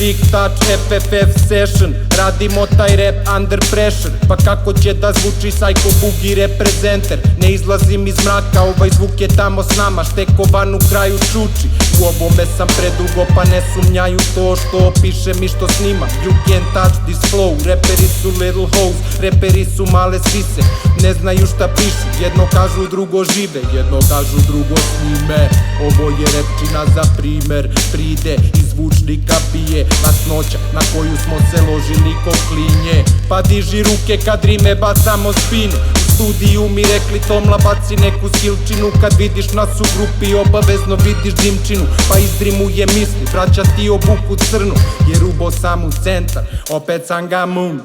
Big Touch, FFF Session, radimo taj rap under pressure. Pa kako će da zvuči Psycho Boogie reprezenter? Ne izlazim iz mraka, ovaj zvuk je tamo s nama, štekovan u kraju čuči. U ovome sam predugo pa ne sumnjaju to što pišem i što snimam. You can't touch this flow, reperi su little hoes, reperi su male sise, ne znaju šta pišu, jedno kažu drugo žive, jedno kažu drugo snime. Ovo je repčina za primer, pride iz zvučnika bije masnoća na koju smo se ložili ko klinje. Pa diži ruke kad rime bacamo spinu, u studiju mi rekli Tomla baci neku skilčinu. Kad vidiš nas u grupi obavezno vidiš dimčinu, pa izdrimuje misli, vraća ti obuku crnu, jer ubo sam u centar, opet sam ga moon.